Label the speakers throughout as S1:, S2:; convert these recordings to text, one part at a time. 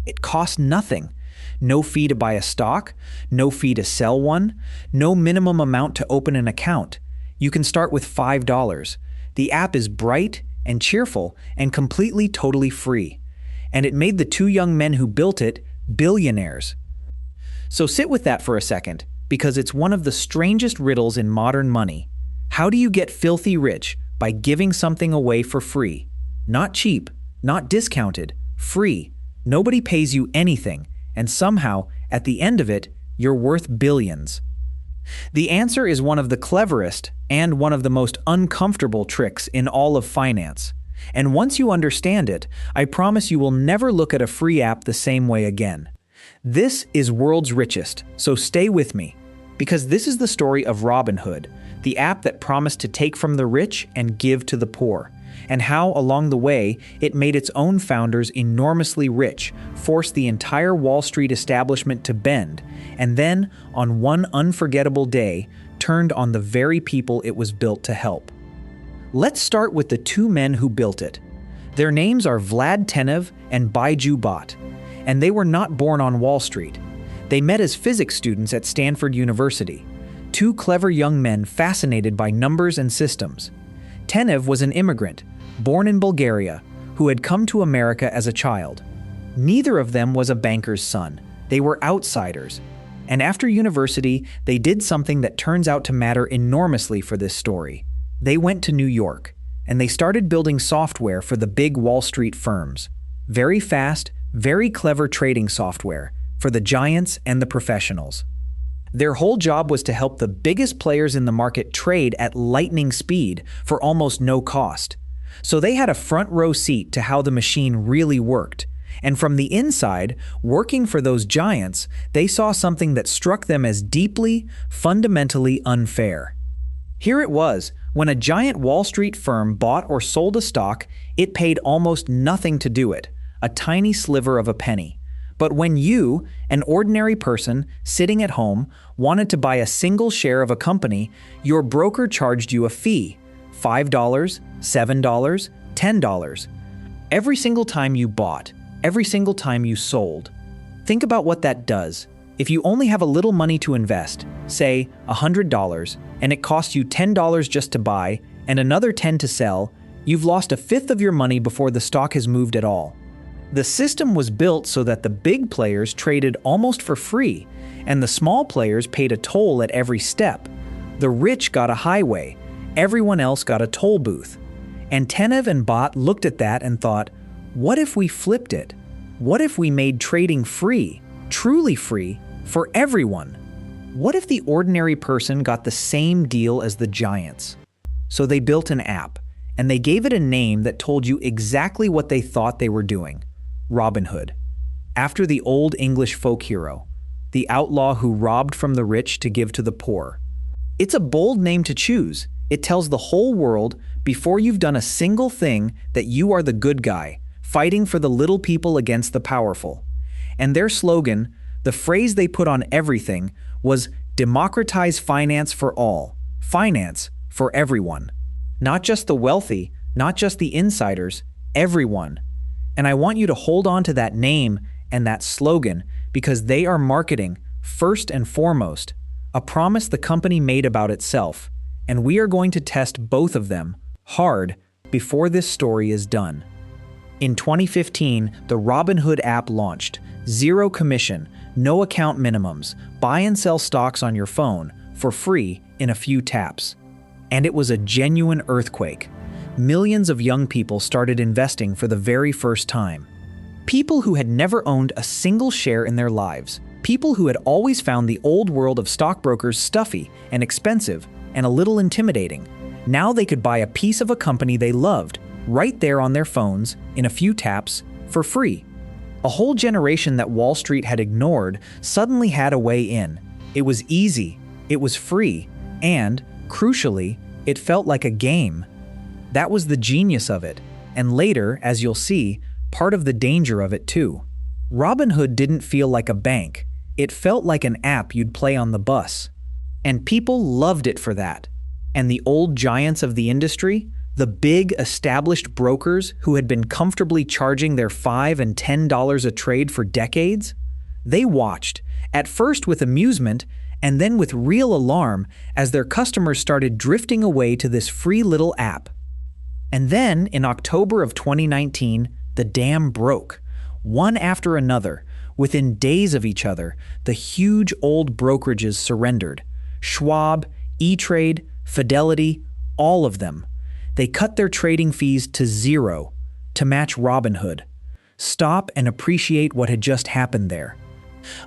S1: It cost nothing. No fee to buy a stock, no fee to sell one, no minimum amount to open an account. You can start with $5. The app is bright and cheerful and completely totally free. And it made the two young men who built it billionaires. So sit with that for a second, because it's one of the strangest riddles in modern money. How do you get filthy rich? By giving something away for free. Not cheap, not discounted, free. Nobody pays you anything, and somehow, at the end of it, you're worth billions. The answer is one of the cleverest and one of the most uncomfortable tricks in all of finance. And once you understand it, I promise you will never look at a free app the same way again. This is World's Richest, so stay with me, because this is the story of Robinhood, the app that promised to take from the rich and give to the poor, and how, along the way, it made its own founders enormously rich, forced the entire Wall Street establishment to bend, and then, on one unforgettable day, turned on the very people it was built to help. Let's start with the two men who built it. Their names are Vlad Tenev and Baiju Bhatt, and they were not born on Wall Street. They met as physics students at Stanford University, two clever young men fascinated by numbers and systems. Tenev was an immigrant, born in Bulgaria, who had come to America as a child. Neither of them was a banker's son. They were outsiders. And after university, they did something that turns out to matter enormously for this story. They went to New York, and they started building software for the big Wall Street firms. Very fast, very clever trading software for the giants and the professionals. Their whole job was to help the biggest players in the market trade at lightning speed for almost no cost. So they had a front row seat to how the machine really worked. And from the inside, working for those giants, they saw something that struck them as deeply, fundamentally unfair. Here it was, when a giant Wall Street firm bought or sold a stock, it paid almost nothing to do it, a tiny sliver of a penny. But when you, an ordinary person sitting at home, wanted to buy a single share of a company, your broker charged you a fee, $5, $7, $10. Every single time you bought, every single time you sold. Think about what that does. If you only have a little money to invest, say $100, and it costs you $10 just to buy and another $10 to sell, you've lost a fifth of your money before the stock has moved at all. The system was built so that the big players traded almost for free, and the small players paid a toll at every step. The rich got a highway, everyone else got a toll booth. And Tenev and Bhatt looked at that and thought, what if we flipped it? What if we made trading free, truly free, for everyone? What if the ordinary person got the same deal as the giants? So they built an app, and they gave it a name that told you exactly what they thought they were doing: Robinhood, after the old English folk hero, the outlaw who robbed from the rich to give to the poor. It's a bold name to choose. It tells the whole world, before you've done a single thing, that you are the good guy, fighting for the little people against the powerful. And their slogan, the phrase they put on everything, was democratize finance for all, finance for everyone. Not just the wealthy, not just the insiders, everyone. And I want you to hold on to that name and that slogan, because they are marketing, first and foremost, a promise the company made about itself. And we are going to test both of them hard before this story is done. In 2015, the Robinhood app launched. Zero commission, no account minimums, buy and sell stocks on your phone for free in a few taps. And it was a genuine earthquake. Millions of young people started investing for the very first time. People who had never owned a single share in their lives. People who had always found the old world of stockbrokers stuffy and expensive and a little intimidating. Now they could buy a piece of a company they loved, right there on their phones, in a few taps, for free. A whole generation that Wall Street had ignored suddenly had a way in. It was easy, it was free, and, crucially, it felt like a game. That was the genius of it, and later, as you'll see, part of the danger of it too. Robinhood didn't feel like a bank. It felt like an app you'd play on the bus. And people loved it for that. And the old giants of the industry, The big, established brokers who had been comfortably charging their $5 and $10 a trade for decades? They watched, at first with amusement, and then with real alarm as their customers started drifting away to this free little app. And then, in October of 2019, the dam broke. One after another, within days of each other, the huge old brokerages surrendered. Schwab, E-Trade, Fidelity, all of them. They cut their trading fees to zero to match Robinhood. Stop and appreciate what had just happened there.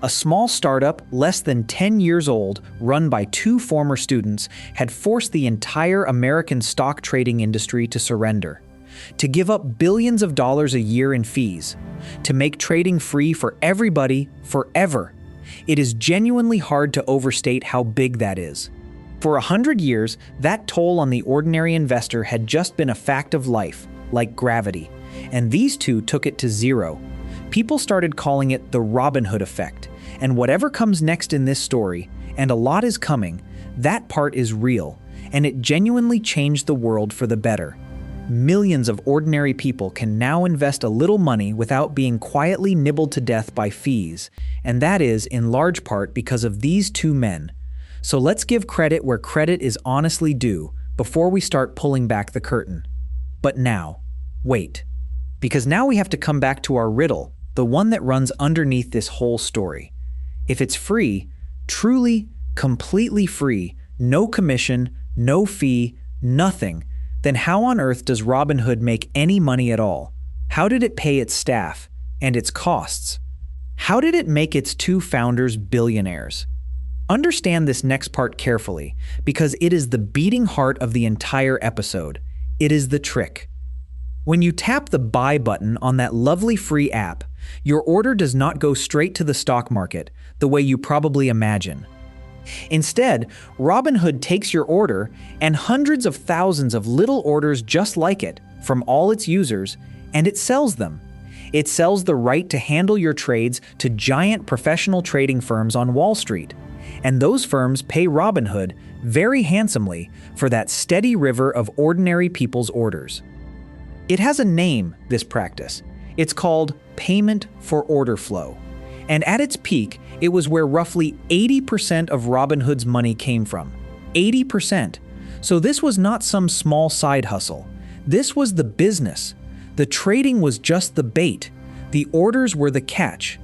S1: A small startup, less than 10 years old, run by two former students, had forced the entire American stock trading industry to surrender, to give up billions of dollars a year in fees, to make trading free for everybody forever. It is genuinely hard to overstate how big that is. For 100 years, that toll on the ordinary investor had just been a fact of life, like gravity, and these two took it to zero. People started calling it the Robinhood effect, and whatever comes next in this story, and a lot is coming, that part is real, and it genuinely changed the world for the better. Millions of ordinary people can now invest a little money without being quietly nibbled to death by fees, and that is in large part because of these two men. So let's give credit where credit is honestly due before we start pulling back the curtain. But now, wait. Because now we have to come back to our riddle, the one that runs underneath this whole story. If it's free, truly, completely free, no commission, no fee, nothing, then how on earth does Robinhood make any money at all? How did it pay its staff and its costs? How did it make its two founders billionaires? Understand this next part carefully, because it is the beating heart of the entire episode. It is the trick. When you tap the buy button on that lovely free app, your order does not go straight to the stock market the way you probably imagine. Instead, Robinhood takes your order and hundreds of thousands of little orders just like it from all its users, and it sells them. It sells the right to handle your trades to giant professional trading firms on Wall Street. And those firms pay Robinhood very handsomely for that steady river of ordinary people's orders. It has a name, this practice. It's called payment for order flow. And at its peak, it was where roughly 80% of Robinhood's money came from. 80%. So this was not some small side hustle. This was the business. The trading was just the bait. The orders were the catch.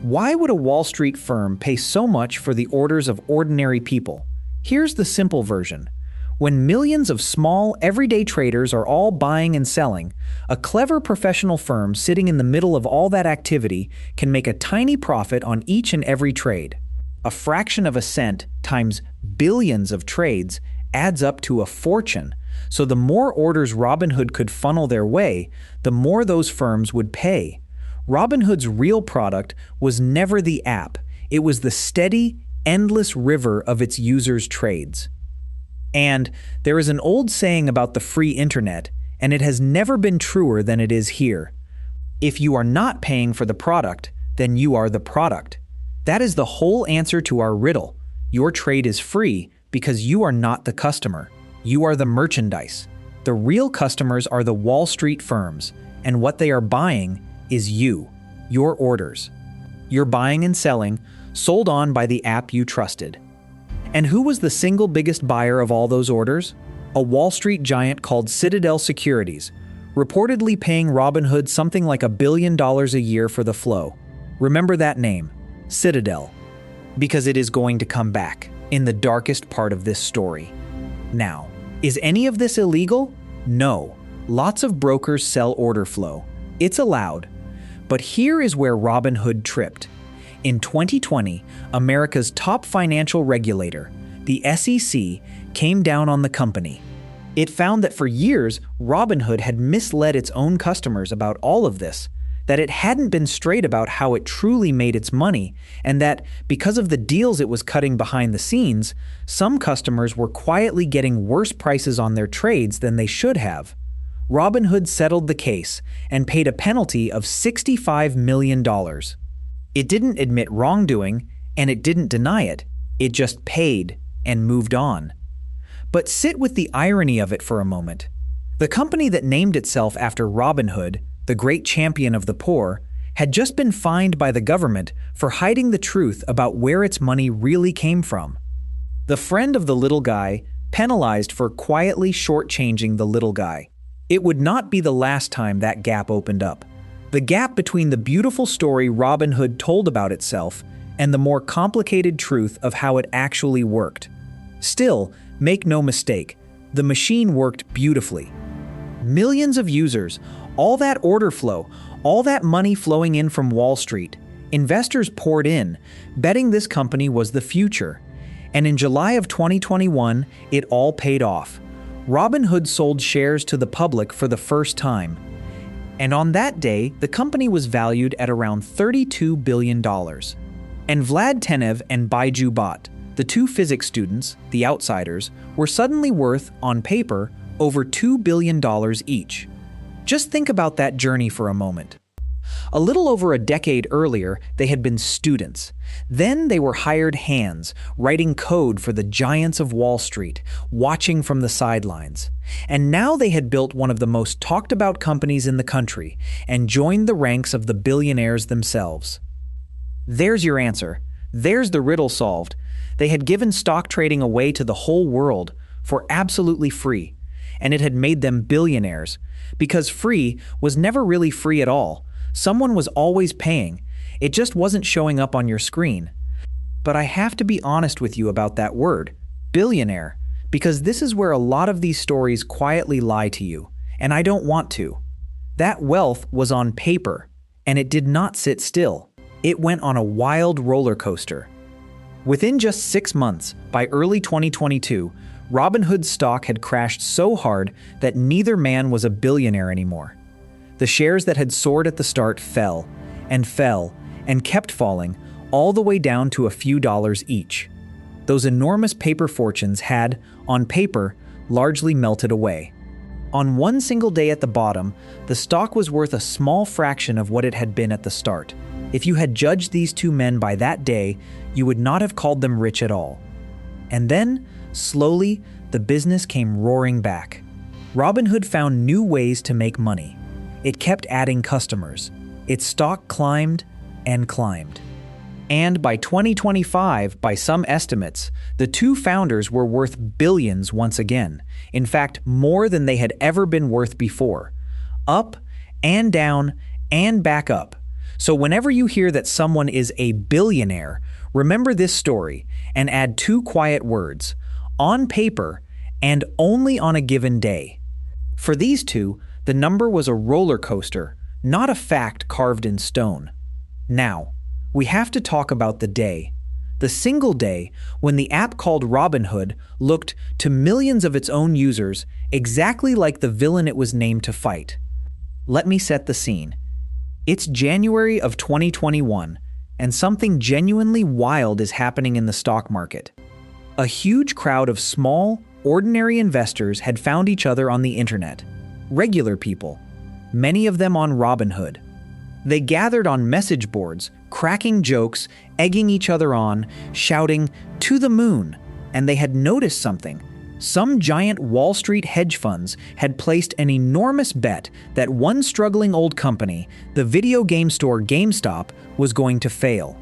S1: Why would a Wall Street firm pay so much for the orders of ordinary people? Here's the simple version. When millions of small, everyday traders are all buying and selling, a clever professional firm sitting in the middle of all that activity can make a tiny profit on each and every trade. A fraction of a cent times billions of trades adds up to a fortune. So the more orders Robinhood could funnel their way, the more those firms would pay. Robinhood's real product was never the app. It was the steady, endless river of its users' trades. And there is an old saying about the free internet, and it has never been truer than it is here. If you are not paying for the product, then you are the product. That is the whole answer to our riddle. Your trade is free because you are not the customer. You are the merchandise. The real customers are the Wall Street firms, and what they are buying is you, your orders. You're buying and selling, sold on by the app you trusted. And who was the single biggest buyer of all those orders? A Wall Street giant called Citadel Securities, reportedly paying Robinhood something like $1 billion a year for the flow. Remember that name, Citadel, because it is going to come back in the darkest part of this story. Now, is any of this illegal? No. Lots of brokers sell order flow. It's allowed. But here is where Robinhood tripped. In 2020, America's top financial regulator, the SEC, came down on the company. It found that for years, Robinhood had misled its own customers about all of this, that it hadn't been straight about how it truly made its money, and that, because of the deals it was cutting behind the scenes, some customers were quietly getting worse prices on their trades than they should have. Robinhood settled the case and paid a penalty of $65 million. It didn't admit wrongdoing, and it didn't deny it. It just paid and moved on. But sit with the irony of it for a moment. The company that named itself after Robinhood, the great champion of the poor, had just been fined by the government for hiding the truth about where its money really came from. The friend of the little guy penalized for quietly shortchanging the little guy. It would not be the last time that gap opened up. The gap between the beautiful story Robinhood told about itself and the more complicated truth of how it actually worked. Still, make no mistake, the machine worked beautifully. Millions of users, all that order flow, all that money flowing in from Wall Street. Investors poured in, betting this company was the future. And in July of 2021, it all paid off. Robinhood sold shares to the public for the first time. And on that day, the company was valued at around $32 billion. And Vlad Tenev and Baiju Bhatt, the two physics students, the outsiders, were suddenly worth, on paper, over $2 billion each. Just think about that journey for a moment. A little over a decade earlier, they had been students. Then they were hired hands, writing code for the giants of Wall Street, watching from the sidelines. And now they had built one of the most talked about companies in the country and joined the ranks of the billionaires themselves. There's your answer. There's the riddle solved. They had given stock trading away to the whole world for absolutely free, and it had made them billionaires. Because free was never really free at all. Someone was always paying. It just wasn't showing up on your screen. But I have to be honest with you about that word, billionaire, because this is where a lot of these stories quietly lie to you, and I don't want to. That wealth was on paper, and it did not sit still. It went on a wild roller coaster. Within just 6 months, by early 2022, Robinhood's stock had crashed so hard that neither man was a billionaire anymore. The shares that had soared at the start fell, and kept falling, all the way down to a few dollars each. Those enormous paper fortunes had, on paper, largely melted away. On one single day at the bottom, the stock was worth a small fraction of what it had been at the start. If you had judged these two men by that day, you would not have called them rich at all. And then, slowly, the business came roaring back. Robinhood found new ways to make money. It kept adding customers. Its stock climbed and climbed. And by 2025, by some estimates, the two founders were worth billions once again. In fact, more than they had ever been worth before. Up and down and back up. So whenever you hear that someone is a billionaire, remember this story and add two quiet words: on paper and only on a given day. For these two, the number was a roller coaster, not a fact carved in stone. Now, we have to talk about the day. The single day when the app called Robinhood looked to millions of its own users exactly like the villain it was named to fight. Let me set the scene. It's January of 2021, and something genuinely wild is happening in the stock market. A huge crowd of small, ordinary investors had found each other on the internet. Regular people, many of them on Robinhood. They gathered on message boards, cracking jokes, egging each other on, shouting, "To the moon!" And they had noticed something. Some giant Wall Street hedge funds had placed an enormous bet that one struggling old company, the video game store GameStop, was going to fail.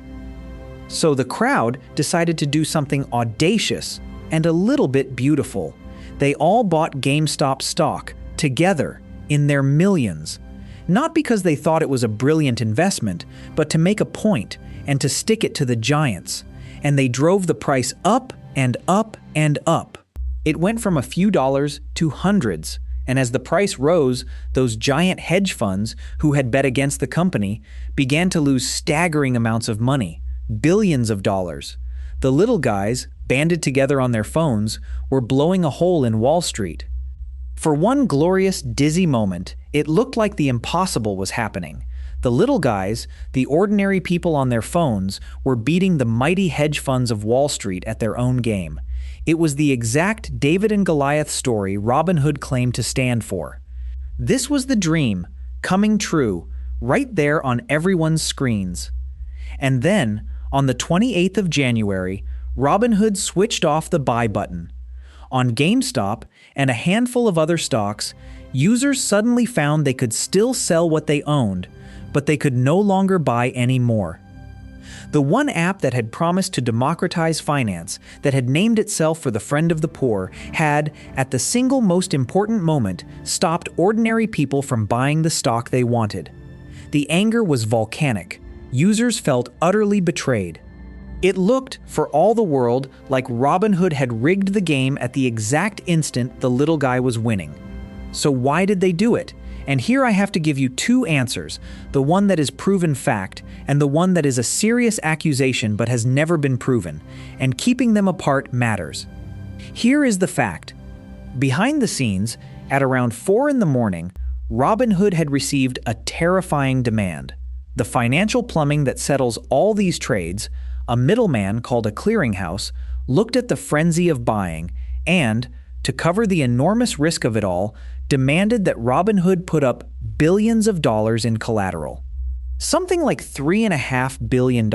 S1: So the crowd decided to do something audacious and a little bit beautiful. They all bought GameStop stock, together, in their millions. Not because they thought it was a brilliant investment, but to make a point and to stick it to the giants. And they drove the price up and up and up. It went from a few dollars to hundreds, and as the price rose, those giant hedge funds who had bet against the company began to lose staggering amounts of money, billions of dollars. The little guys, banded together on their phones, were blowing a hole in Wall Street. For one glorious, dizzy moment, it looked like the impossible was happening. The little guys, the ordinary people on their phones, were beating the mighty hedge funds of Wall Street at their own game. It was the exact David and Goliath story Robinhood claimed to stand for. This was the dream, coming true, right there on everyone's screens. And then, on the 28th of January, Robinhood switched off the buy button. On GameStop and a handful of other stocks, users suddenly found they could still sell what they owned, but they could no longer buy any more. The one app that had promised to democratize finance, that had named itself for the friend of the poor, had, at the single most important moment, stopped ordinary people from buying the stock they wanted. The anger was volcanic. Users felt utterly betrayed. It looked, for all the world, like Robinhood had rigged the game at the exact instant the little guy was winning. So why did they do it? And here I have to give you two answers, the one that is proven fact and the one that is a serious accusation but has never been proven, and keeping them apart matters. Here is the fact. Behind the scenes, at around 4 a.m, Robinhood had received a terrifying demand. The financial plumbing that settles all these trades, a middleman called a clearinghouse, looked at the frenzy of buying and, to cover the enormous risk of it all, demanded that Robinhood put up billions of dollars in collateral. Something like $3.5 billion.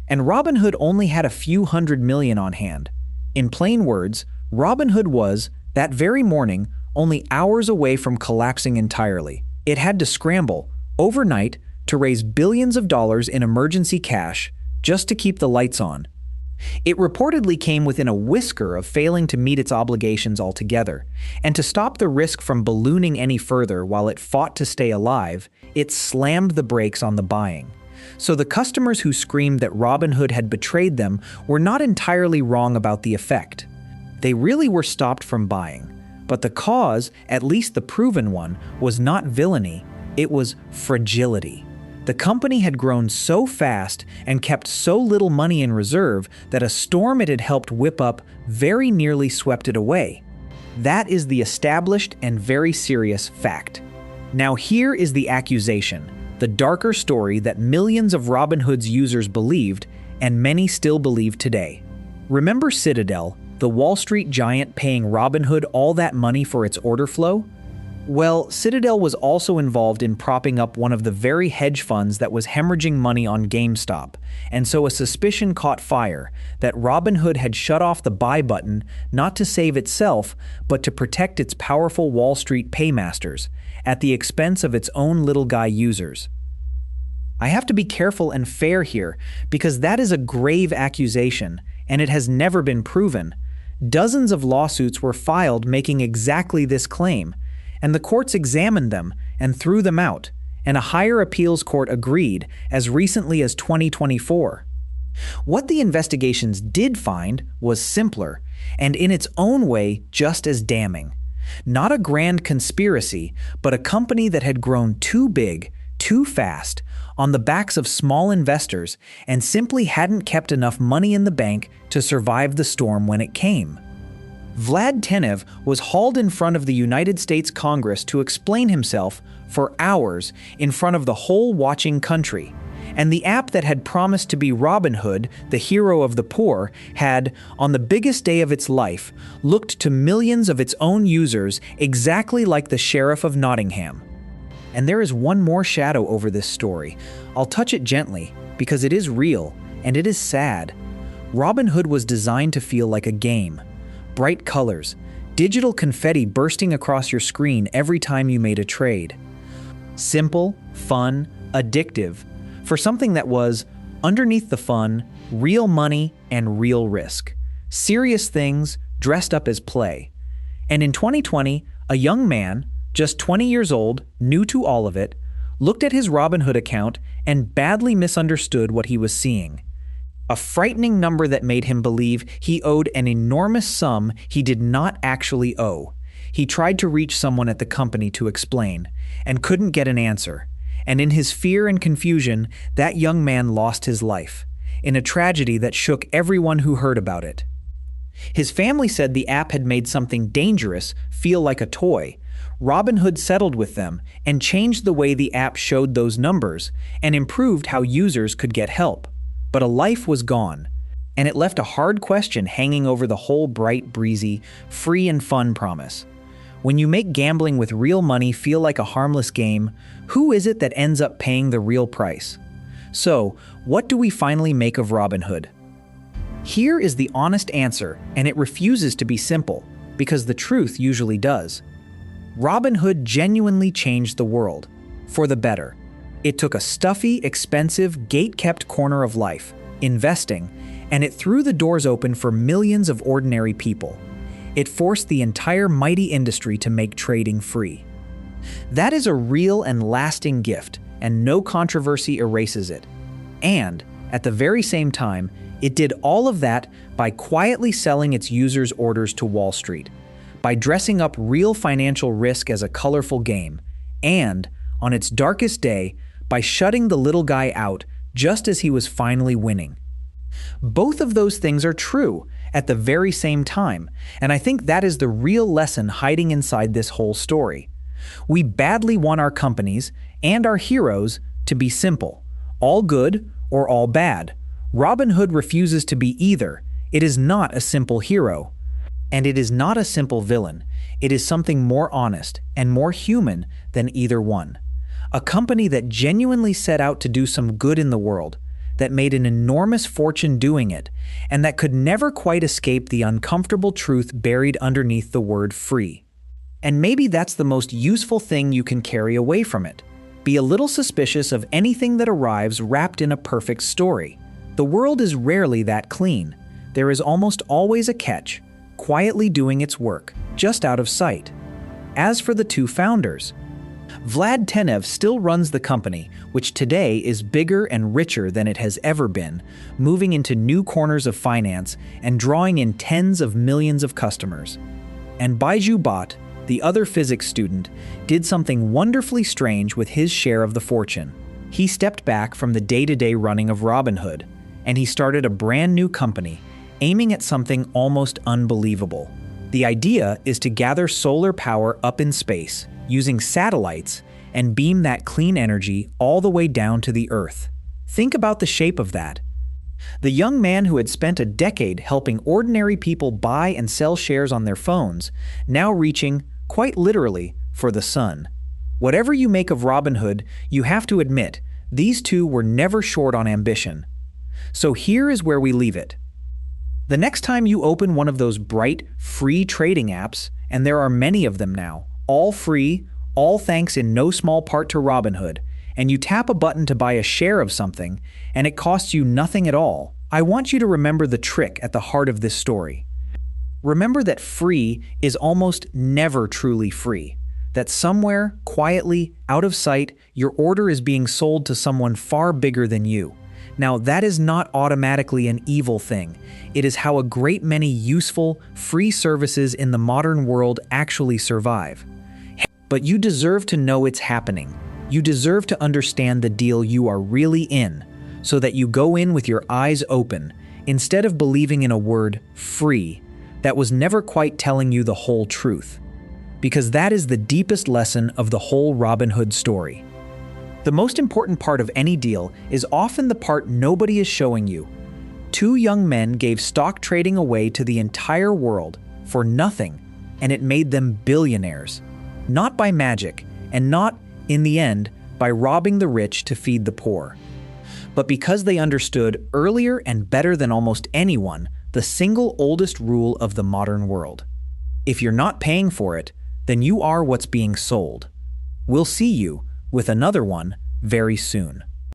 S1: And Robinhood only had a few $100 million on hand. In plain words, Robinhood was, that very morning, only hours away from collapsing entirely. It had to scramble, overnight, to raise billions of dollars in emergency cash just to keep the lights on. It reportedly came within a whisker of failing to meet its obligations altogether, and to stop the risk from ballooning any further while it fought to stay alive, it slammed the brakes on the buying. So the customers who screamed that Robinhood had betrayed them were not entirely wrong about the effect. They really were stopped from buying. But the cause, at least the proven one, was not villainy, it was fragility. The company had grown so fast and kept so little money in reserve that a storm it had helped whip up very nearly swept it away. That is the established and very serious fact. Now here is the accusation, the darker story that millions of Robinhood's users believed, and many still believe today. Remember Citadel, the Wall Street giant paying Robinhood all that money for its order flow? Well, Citadel was also involved in propping up one of the very hedge funds that was hemorrhaging money on GameStop, and so a suspicion caught fire that Robinhood had shut off the buy button not to save itself, but to protect its powerful Wall Street paymasters, at the expense of its own little guy users. I have to be careful and fair here, because that is a grave accusation, and it has never been proven. Dozens of lawsuits were filed making exactly this claim, and the courts examined them and threw them out, and a higher appeals court agreed as recently as 2024. What the investigations did find was simpler, and in its own way just as damning. Not a grand conspiracy, but a company that had grown too big, too fast, on the backs of small investors, and simply hadn't kept enough money in the bank to survive the storm when it came. Vlad Tenev was hauled in front of the United States Congress to explain himself for hours in front of the whole watching country. And the app that had promised to be Robinhood, the hero of the poor, had, on the biggest day of its life, looked to millions of its own users exactly like the Sheriff of Nottingham. And there is one more shadow over this story. I'll touch it gently, because it is real, and it is sad. Robinhood was designed to feel like a game. Bright colors, digital confetti bursting across your screen every time you made a trade. Simple, fun, addictive, for something that was, underneath the fun, real money and real risk. Serious things dressed up as play. And in 2020, a young man, just 20 years old, new to all of it, looked at his Robinhood account and badly misunderstood what he was seeing. A frightening number that made him believe he owed an enormous sum he did not actually owe. He tried to reach someone at the company to explain, and couldn't get an answer. And in his fear and confusion, that young man lost his life, in a tragedy that shook everyone who heard about it. His family said the app had made something dangerous feel like a toy. Robinhood settled with them and changed the way the app showed those numbers, and improved how users could get help. But a life was gone, and it left a hard question hanging over the whole bright, breezy, free and fun promise. When you make gambling with real money feel like a harmless game, who is it that ends up paying the real price? So, what do we finally make of Robinhood? Here is the honest answer, and it refuses to be simple, because the truth usually does. Robinhood genuinely changed the world, for the better. It took a stuffy, expensive, gate-kept corner of life, investing, and it threw the doors open for millions of ordinary people. It forced the entire mighty industry to make trading free. That is a real and lasting gift, and no controversy erases it. And, at the very same time, it did all of that by quietly selling its users' orders to Wall Street, by dressing up real financial risk as a colorful game, and, on its darkest day, by shutting the little guy out just as he was finally winning. Both of those things are true at the very same time, and I think that is the real lesson hiding inside this whole story. We badly want our companies and our heroes to be simple, all good or all bad. Robinhood refuses to be either. It is not a simple hero. And it is not a simple villain. It is something more honest and more human than either one. A company that genuinely set out to do some good in the world, that made an enormous fortune doing it, and that could never quite escape the uncomfortable truth buried underneath the word free. And maybe that's the most useful thing you can carry away from it. Be a little suspicious of anything that arrives wrapped in a perfect story. The world is rarely that clean. There is almost always a catch, quietly doing its work, just out of sight. As for the two founders, Vlad Tenev still runs the company, which today is bigger and richer than it has ever been, moving into new corners of finance and drawing in tens of millions of customers. And Baiju Bhatt, the other physics student, did something wonderfully strange with his share of the fortune. He stepped back from the day-to-day running of Robinhood, and he started a brand new company, aiming at something almost unbelievable. The idea is to gather solar power up in space, using satellites, and beam that clean energy all the way down to the Earth. Think about the shape of that. The young man who had spent a decade helping ordinary people buy and sell shares on their phones, now reaching, quite literally, for the sun. Whatever you make of Robinhood, you have to admit, these two were never short on ambition. So here is where we leave it. The next time you open one of those bright, free trading apps, and there are many of them now, all free, all thanks in no small part to Robinhood, and you tap a button to buy a share of something, and it costs you nothing at all, I want you to remember the trick at the heart of this story. Remember that free is almost never truly free. That somewhere, quietly, out of sight, your order is being sold to someone far bigger than you. Now, that is not automatically an evil thing. It is how a great many useful, free services in the modern world actually survive. But you deserve to know it's happening. You deserve to understand the deal you are really in, so that you go in with your eyes open, instead of believing in a word, free, that was never quite telling you the whole truth. Because that is the deepest lesson of the whole Robinhood story. The most important part of any deal is often the part nobody is showing you. Two young men gave stock trading away to the entire world for nothing, and it made them billionaires. Not by magic, and not, in the end, by robbing the rich to feed the poor, but because they understood earlier and better than almost anyone the single oldest rule of the modern world. If you're not paying for it, then you are what's being sold. We'll see you with another one very soon.